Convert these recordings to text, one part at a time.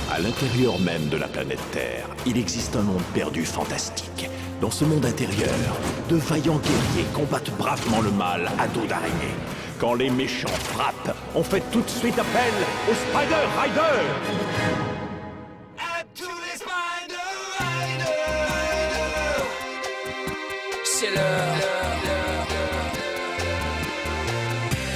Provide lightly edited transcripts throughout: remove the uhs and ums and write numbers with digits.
À l'intérieur même de la planète Terre, il existe un monde perdu fantastique. Dans ce monde intérieur, de vaillants guerriers combattent bravement le mal à dos d'araignée. Quand les méchants frappent, on fait tout de suite appel aux Spider Riders. À tous les Spider Riders. C'est l'heure.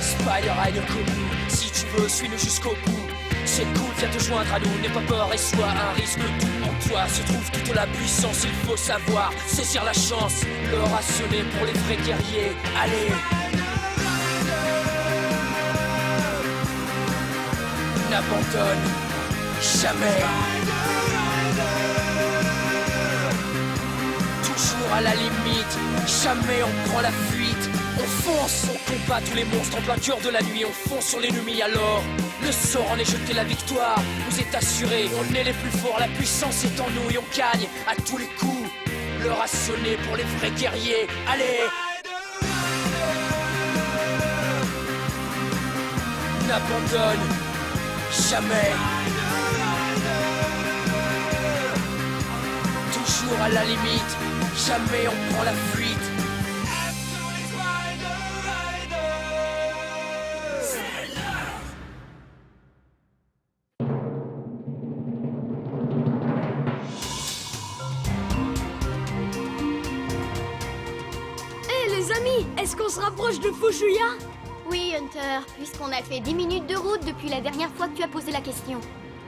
Spider Rider comme nous, si tu veux, suis-nous jusqu'au bout. C'est cool, viens te joindre à nous, n'aie pas peur et sois un risque. Tout en toi se trouve toute la puissance, il faut savoir saisir la chance. L'heure a sonné pour les vrais guerriers, allez. N'abandonne jamais. Toujours à la limite, jamais on prend la fuite. On fonce, on combat tous les monstres en plein cœur de la nuit. On fonce sur l'ennemi alors. Le sort en est jeté, la victoire nous est assurée. On est les plus forts, la puissance est en nous et on gagne à tous les coups. L'heure a sonné pour les vrais guerriers, allez. N'abandonne jamais. Toujours à la limite, jamais on prend la fuite. Est-ce qu'on se rapproche de Fushuya? Oui, Hunter, puisqu'on a fait 10 minutes de route depuis la dernière fois que tu as posé la question.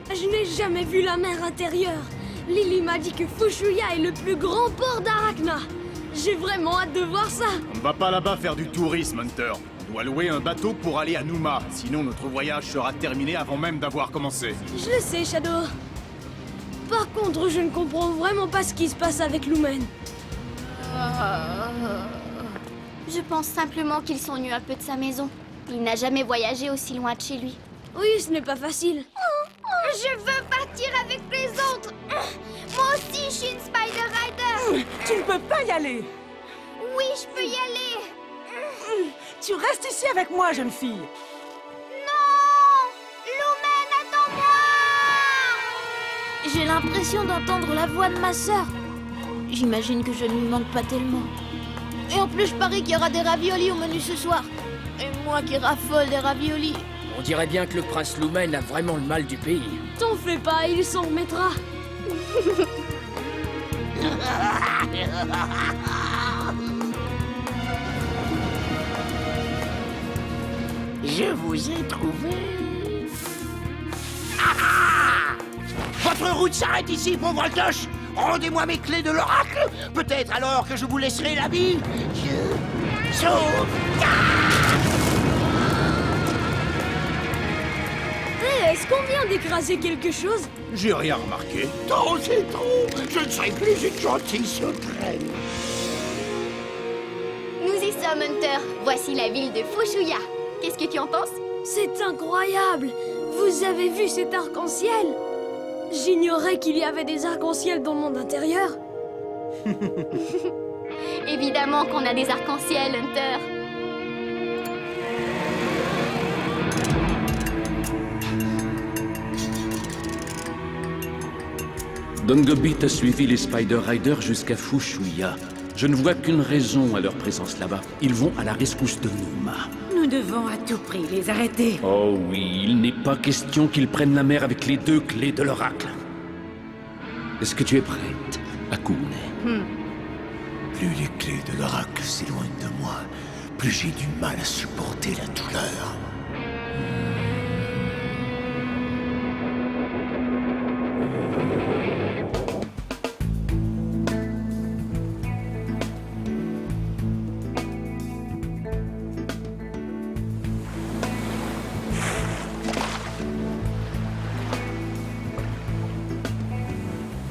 Je n'ai jamais vu la mer intérieure. Lily m'a dit que Fushuya est le plus grand port d'Arachna. J'ai vraiment hâte de voir ça. On ne va pas là-bas faire du tourisme, Hunter. On doit louer un bateau pour aller à Numa, sinon notre voyage sera terminé avant même d'avoir commencé. Je le sais, Shadow. Par contre, je ne comprends vraiment pas ce qui se passe avec Lumen. Je pense simplement qu'il s'ennuie un peu de sa maison. Il n'a jamais voyagé aussi loin de chez lui. Oui, ce n'est pas facile. Je veux partir avec les autres. Moi aussi, je suis une Spider Rider. Tu ne peux pas y aller. Oui, je peux y aller. Tu restes ici avec moi, jeune fille. Non! Lumen, attends-moi! J'ai l'impression d'entendre la voix de ma sœur. J'imagine que je ne lui manque pas tellement. Et en plus, je parie qu'il y aura des raviolis au menu ce soir. Et moi qui raffole des raviolis. On dirait bien que le prince Lumen a vraiment le mal du pays. T'en fais pas, il s'en remettra. Je vous ai trouvé. Votre route s'arrête ici, pauvre cloche. Rendez-moi mes clés de l'oracle. Peut-être alors que je vous laisserai la vie. Je sauve. Est-ce qu'on vient d'écraser quelque chose? J'ai rien remarqué. Trop, c'est trop. Je ne serai plus une gentille sauterelle. Nous y sommes, Hunter. Voici la ville de Fushuya. Qu'est-ce que tu en penses? C'est incroyable! Vous avez vu cet arc-en-ciel? J'ignorais qu'il y avait des arcs-en-ciel dans le monde intérieur. Évidemment qu'on a des arcs-en-ciel, Hunter. Dongobit a suivi les Spider Riders jusqu'à Fushuya. Je ne vois qu'une raison à leur présence là-bas. Ils vont à la rescousse de Numa. Nous devons à tout prix les arrêter. Oh oui, il n'est pas question qu'ils prennent la mer avec les 2 clés de l'oracle. Est-ce que tu es prête, Akune? Plus les clés de l'oracle s'éloignent de moi, plus j'ai du mal à supporter la douleur.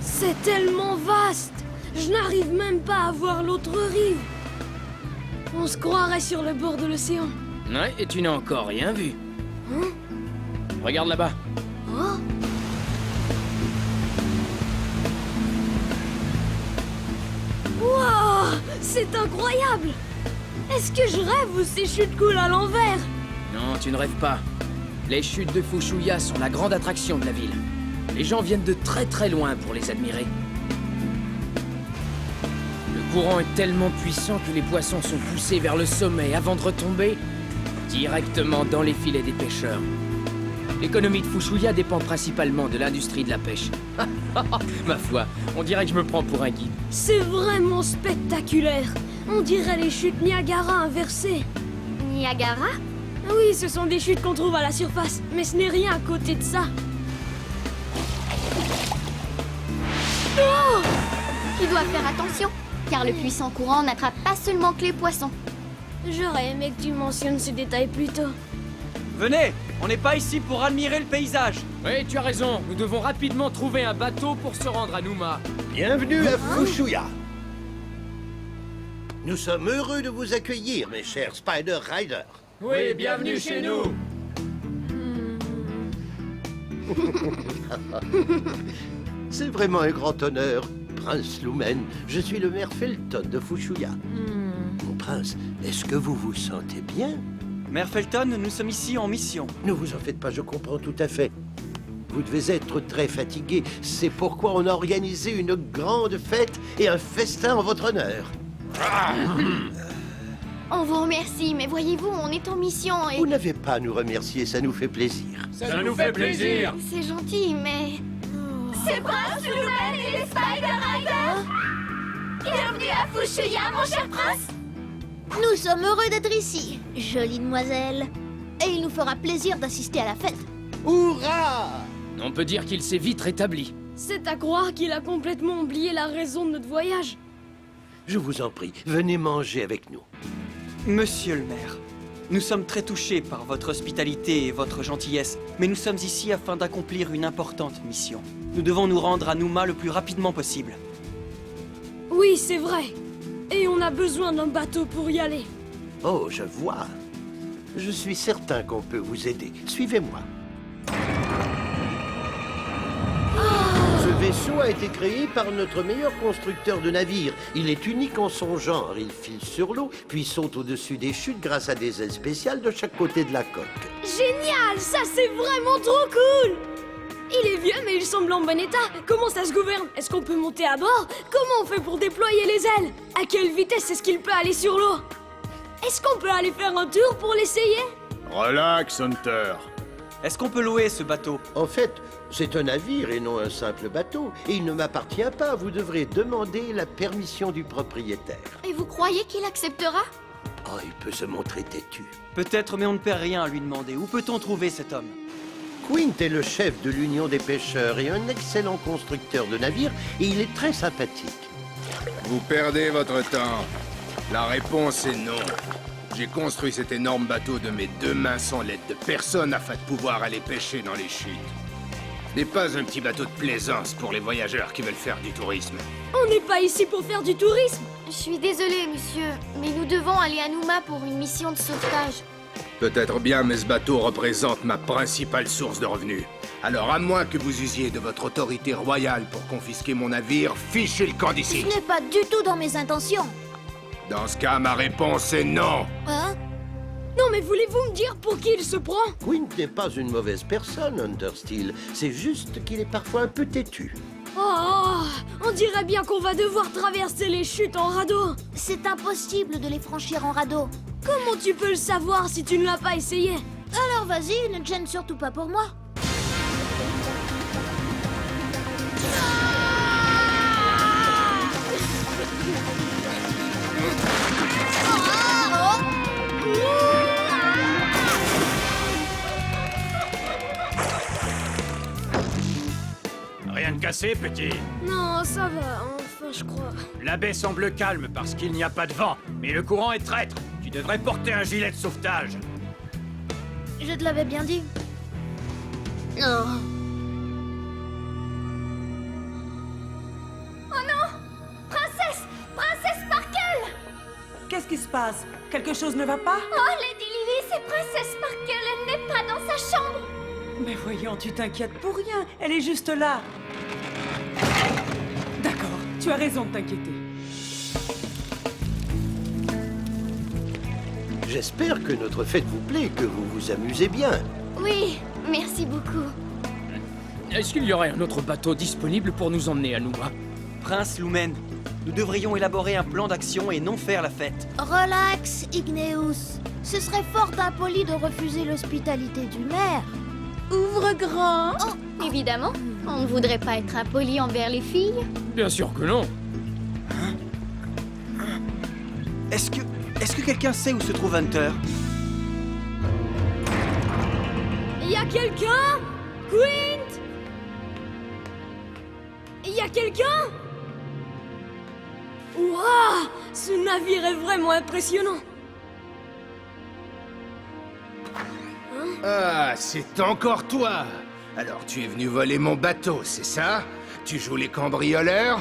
C'est tellement vaste! Je n'arrive même pas à voir l'autre rive. On se croirait sur le bord de l'océan. Ouais, et tu n'as encore rien vu. Hein? Regarde là-bas. Oh! Wow! C'est incroyable! Est-ce que je rêve ou ces chutes coulent à l'envers? Non, tu ne rêves pas. Les chutes de Fushuya sont la grande attraction de la ville. Les gens viennent de très très loin pour les admirer. Le courant est tellement puissant que les poissons sont poussés vers le sommet avant de retomber directement dans les filets des pêcheurs. L'économie de Fushuya dépend principalement de l'industrie de la pêche. Ma foi, on dirait que je me prends pour un guide. C'est vraiment spectaculaire. On dirait les chutes Niagara inversées. Niagara? Oui, ce sont des chutes qu'on trouve à la surface, mais ce n'est rien à côté de ça. Oh! Tu dois faire attention, car le puissant courant n'attrape pas seulement que les poissons. J'aurais aimé que tu mentionnes ce détail plus tôt. Venez, on n'est pas ici pour admirer le paysage. Oui, tu as raison. Nous devons rapidement trouver un bateau pour se rendre à Numa. Bienvenue à Fushuya. Nous sommes heureux de vous accueillir, mes chers Spider Riders. Oui, bienvenue chez nous. C'est vraiment un grand honneur, Prince Lumen. Je suis le maire Felton de Fushuya. Mon prince, est-ce que vous vous sentez bien? Mère Felton, nous sommes ici en mission. Ne vous en faites pas, je comprends tout à fait. Vous devez être très fatigué. C'est pourquoi on a organisé une grande fête et un festin en votre honneur. On vous remercie, mais voyez-vous, on est en mission et... Vous n'avez pas à nous remercier, ça nous fait plaisir. Ça nous fait plaisir. C'est gentil, mais... C'est Prince Lumen et les Spider Riders. Bienvenue à Fushuya, mon cher prince. Nous sommes heureux d'être ici, jolie demoiselle. Et il nous fera plaisir d'assister à la fête. Hourra! On peut dire qu'il s'est vite rétabli. C'est à croire qu'il a complètement oublié la raison de notre voyage. Je vous en prie, venez manger avec nous. Monsieur le maire, nous sommes très touchés par votre hospitalité et votre gentillesse, mais nous sommes ici afin d'accomplir une importante mission. Nous devons nous rendre à Numa le plus rapidement possible. Oui, c'est vrai. Et on a besoin d'un bateau pour y aller. Oh, je vois. Je suis certain qu'on peut vous aider. Suivez-moi. Ce vaisseau a été créé par notre meilleur constructeur de navires. Il est unique en son genre. Il file sur l'eau, puis saute au-dessus des chutes grâce à des ailes spéciales de chaque côté de la coque. Génial, ça c'est vraiment trop cool. Il est vieux, mais il semble en bon état. Comment ça se gouverne? Est-ce qu'on peut monter à bord? Comment on fait pour déployer les ailes? À quelle vitesse est-ce qu'il peut aller sur l'eau? Est-ce qu'on peut aller faire un tour pour l'essayer? Relax, Hunter. Est-ce qu'on peut louer ce bateau? En fait, c'est un navire et non un simple bateau. Et il ne m'appartient pas. Vous devrez demander la permission du propriétaire. Et vous croyez qu'il acceptera? Oh, il peut se montrer têtu. Peut-être, mais on ne perd rien à lui demander. Où peut-on trouver cet homme? Quint est le chef de l'Union des pêcheurs et un excellent constructeur de navires, et il est très sympathique. Vous perdez votre temps. La réponse est non. J'ai construit cet énorme bateau de mes 2 mains sans l'aide de personne afin de pouvoir aller pêcher dans les chutes. Ce n'est pas un petit bateau de plaisance pour les voyageurs qui veulent faire du tourisme. On n'est pas ici pour faire du tourisme. Je suis désolée, monsieur, mais nous devons aller à Numa pour une mission de sauvetage. Peut-être bien, mais ce bateau représente ma principale source de revenus. Alors, à moins que vous usiez de votre autorité royale pour confisquer mon navire, fichez le camp d'ici. Ce n'est pas du tout dans mes intentions. Dans ce cas, ma réponse est non. Hein? Non, mais voulez-vous me dire pour qui il se prend? Quint n'est pas une mauvaise personne, Understeel. C'est juste qu'il est parfois un peu têtu. Oh, on dirait bien qu'on va devoir traverser les chutes en radeau. C'est impossible de les franchir en radeau. Comment tu peux le savoir si tu ne l'as pas essayé? Alors vas-y, ne te gêne surtout pas pour moi. Rien de cassé, petit. Non, ça va, enfin je crois. La baie semble calme parce qu'il n'y a pas de vent, mais le courant est traître. Tu devrais porter un gilet de sauvetage. Je te l'avais bien dit. Non. Oh non! Princesse! Princesse Sparkle! Qu'est-ce qui se passe? Quelque chose ne va pas? Oh, Lady Lily, c'est Princesse Sparkle, elle n'est pas dans sa chambre! Mais voyons, tu t'inquiètes pour rien. Elle est juste là. D'accord, tu as raison de t'inquiéter. J'espère que notre fête vous plaît, que vous vous amusez bien. Oui, merci beaucoup. est-ce qu'il y aurait un autre bateau disponible pour nous emmener à Numa? Prince Lumen, nous devrions élaborer un plan d'action et non faire la fête. Relax, Igneus. Ce serait fort impoli de refuser l'hospitalité du maire. Ouvre grand. Oh, Évidemment, on ne voudrait pas être impoli envers les filles. Bien sûr que non. Est-ce que quelqu'un sait où se trouve Hunter? Y a quelqu'un? Quint? Y a quelqu'un? Waouh! Ce navire est vraiment impressionnant. Ah, c'est encore toi! Alors tu es venu voler mon bateau, c'est ça? Tu joues les cambrioleurs?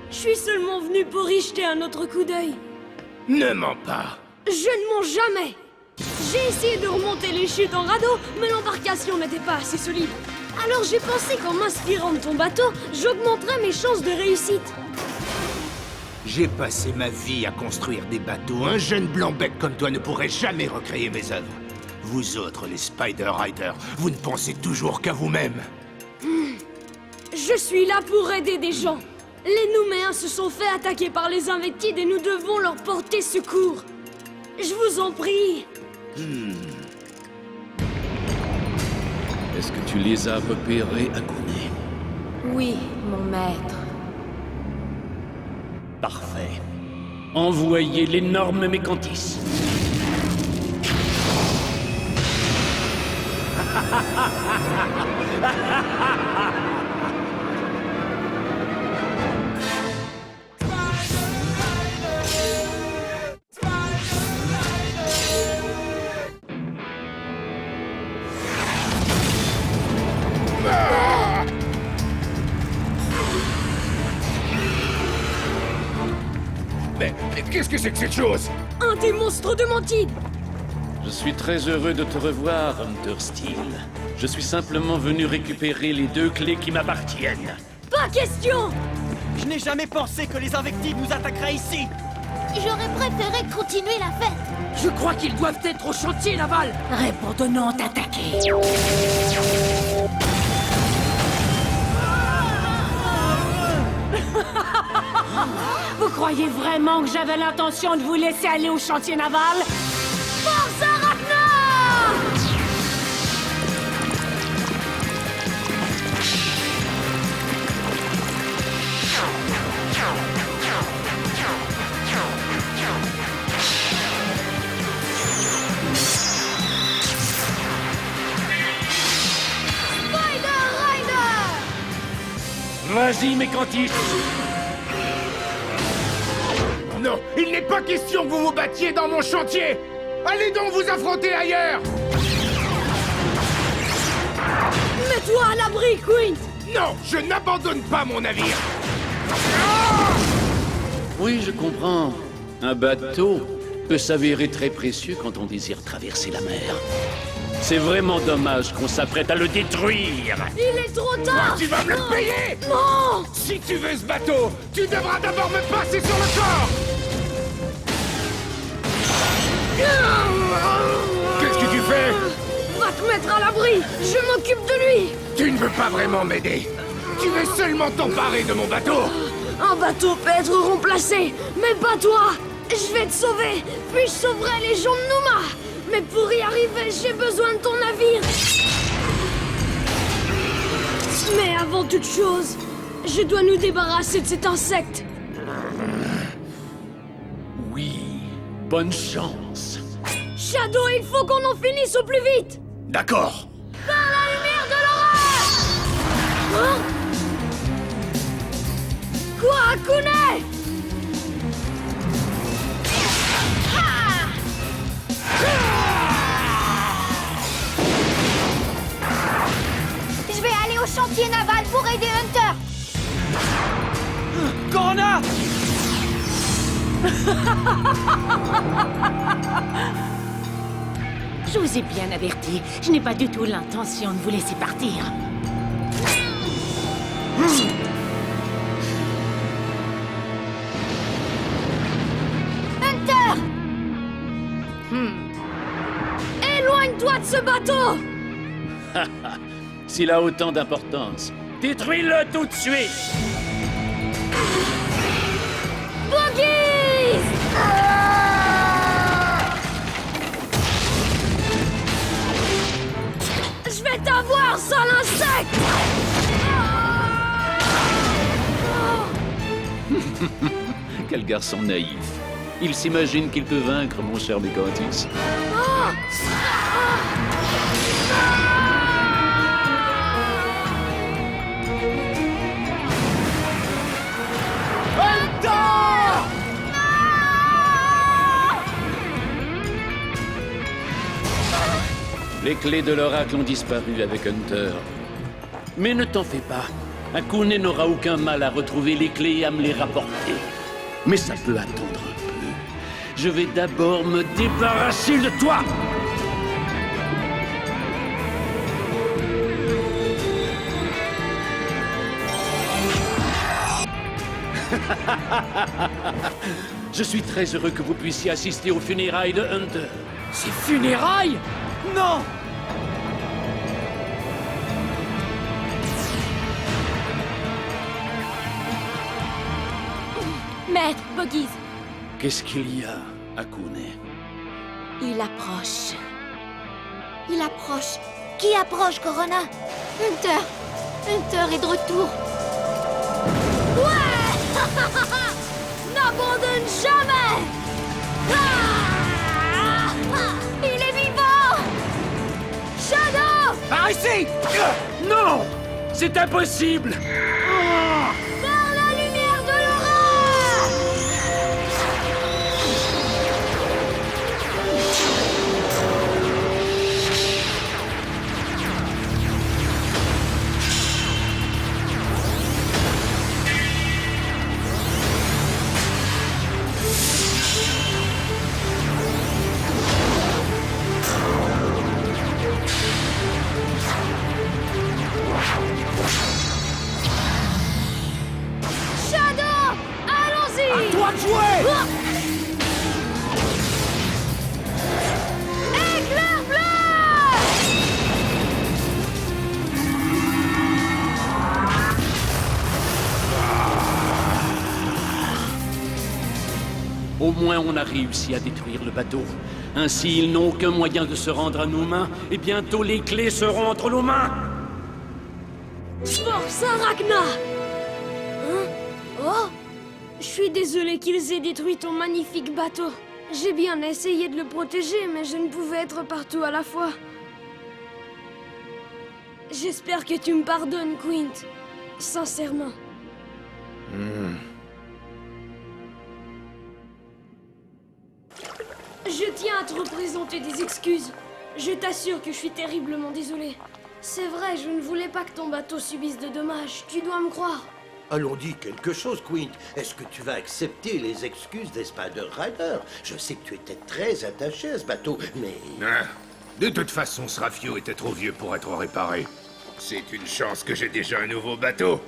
Je suis seulement venu pour y jeter un autre coup d'œil. Ne mens pas! Je ne mens jamais. J'ai essayé de remonter les chutes en radeau, mais l'embarcation n'était pas assez solide. Alors j'ai pensé qu'en m'inspirant de ton bateau, j'augmenterais mes chances de réussite. J'ai passé ma vie à construire des bateaux. Un jeune blanc-bec comme toi ne pourrait jamais recréer mes œuvres. Vous autres, les Spider Riders, vous ne pensez toujours qu'à vous-même. Je suis là pour aider des gens. Les Nouméens se sont fait attaquer par les Invectides et nous devons leur porter secours. Je vous en prie. Est-ce que tu les as repérés, Akune? Oui, mon maître. Parfait. Envoyez l'énorme Mécantis. Mais qu'est-ce que c'est que cette chose? Un des monstres de Mantide. Je suis très heureux de te revoir, Hunter Steel. Je suis simplement venu récupérer les 2 clés qui m'appartiennent. Pas question. Je n'ai jamais pensé que les Invectides nous attaqueraient ici. j'aurais préféré continuer la fête. Je crois qu'ils doivent être au chantier naval. Répondons t'attaquer. Vous croyez vraiment que j'avais l'intention de vous laisser aller au chantier naval? Force Arachna! Spider Rider! Vas-y, Mécantis! Non, il n'est pas question que vous vous battiez dans mon chantier! Allez donc vous affronter ailleurs! Mets-toi à l'abri, Quint! Non, je n'abandonne pas mon navire! Oui, je comprends. Un bateau peut s'avérer très précieux quand on désire traverser la mer. C'est vraiment dommage qu'on s'apprête à le détruire. Il est trop tard! Tu vas me le payer! Non! Si tu veux ce bateau, tu devras d'abord me passer sur le corps! Qu'est-ce que tu fais? Va te mettre à l'abri! Je m'occupe de lui! Tu ne veux pas vraiment m'aider. Tu veux seulement t'emparer de mon bateau. Un bateau peut être remplacé, mais pas toi! Je vais te sauver, puis je sauverai les gens de Numa! Mais pour y arriver, j'ai besoin de ton navire! Mais avant toute chose, je dois nous débarrasser de cet insecte! Oui, bonne chance. Shadow, il faut qu'on en finisse au plus vite! D'accord. Par la lumière de l'horreur! Hein? Quoi, Akune? Je vais aller au chantier naval pour aider Hunter. Corona! Je vous ai bien averti. Je n'ai pas du tout l'intention de vous laisser partir. Hunter! Éloigne-toi de ce bateau! S'il a autant d'importance, détruis-le tout de suite! Boogies! Je vais t'avoir, sale insecte! Quel garçon naïf. Il s'imagine qu'il peut vaincre, mon cher Mécantis. Les clés de l'oracle ont disparu avec Hunter. Mais ne t'en fais pas. Akune n'aura aucun mal à retrouver les clés et à me les rapporter. Mais ça peut attendre un peu. Je vais d'abord me débarrasser de toi! Je suis très heureux que vous puissiez assister aux funérailles de Hunter. Ces funérailles? Non! Maître, Boogies, Qu'est-ce qu'il y a, Akune? il approche. Il approche. Qui approche, Corona? Hunter. Hunter est de retour. Ouais! N'abandonne jamais! Ah! Il est vivant! Shadow! Par ici! Non! C'est impossible! Par la lumière de l'aura! Shadow! Allons-y! À toi de jouer! Éclair bleu! Au moins, on a réussi à détruire le bateau. Ainsi, ils n'ont aucun moyen de se rendre à nos mains, et bientôt les clés seront entre nos mains! Force Arachna! Hein? Oh! Je suis désolé qu'ils aient détruit ton magnifique bateau. J'ai bien essayé de le protéger, mais je ne pouvais être partout à la fois. J'espère que tu me pardonnes, Quint. Sincèrement. Je tiens à te représenter des excuses. Je t'assure que je suis terriblement désolé. C'est vrai, je ne voulais pas que ton bateau subisse de dommages. Tu dois me croire. Allons, dis quelque chose, Quint. Est-ce que tu vas accepter les excuses des Spider Riders? Je sais que tu étais très attaché à ce bateau, mais... Ah, de toute façon, ce Rafio était trop vieux pour être réparé. C'est une chance que j'ai déjà un nouveau bateau.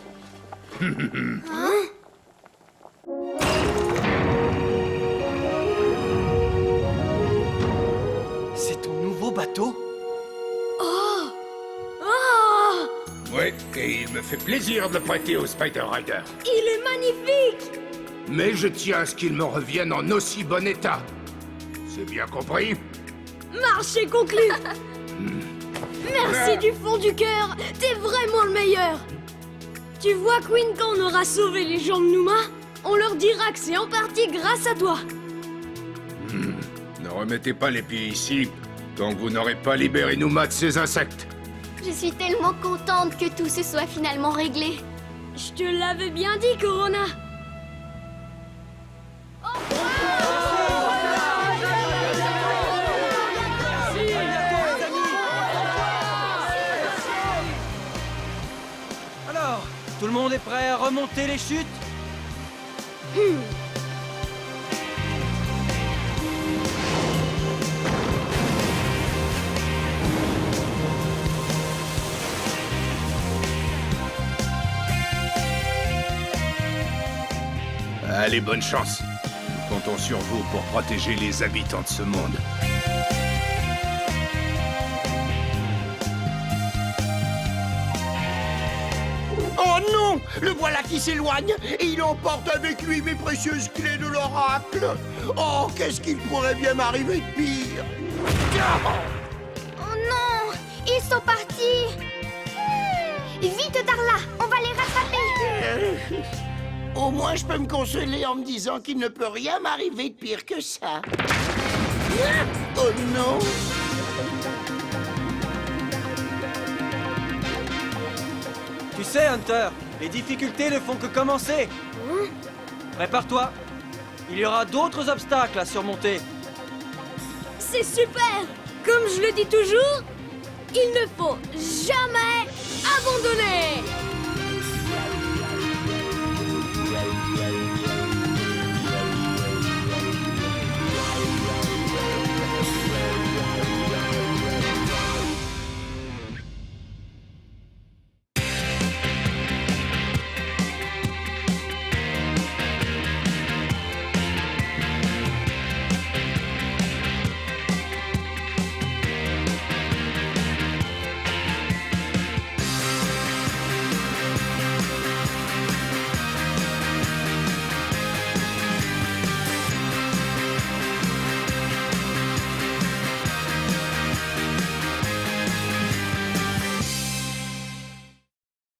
C'est ton nouveau bateau? Oh! Oh! Oui, et il me fait plaisir de le prêter au Spider Rider. Il est magnifique! Mais je tiens à ce qu'il me revienne en aussi bon état. C'est bien compris? Marché conclu! Merci du fond du cœur! T'es vraiment le meilleur! Tu vois, Queen, quand on aura sauvé les gens de Numa, on leur dira que c'est en partie grâce à toi. Ne remettez pas les pieds ici tant que vous n'aurez pas libéré Numa de ces insectes. Je suis tellement contente que tout se soit finalement réglé. Je te l'avais bien dit, Corona! Alors, tout le monde est prêt à remonter les chutes? Allez, bonne chance. Nous comptons sur vous pour protéger les habitants de ce monde. Oh non! Le voilà qui s'éloigne et il emporte avec lui mes précieuses clés de l'oracle. Oh, qu'est-ce qu'il pourrait bien m'arriver de pire? Oh non! Ils sont partis! Vite, Darla! On va les rattraper! Au moins, je peux me consoler en me disant qu'il ne peut rien m'arriver de pire que ça. Oh non! Tu sais, Hunter, les difficultés ne font que commencer. Prépare-toi. Il y aura d'autres obstacles à surmonter. C'est super! Comme je le dis toujours, il ne faut jamais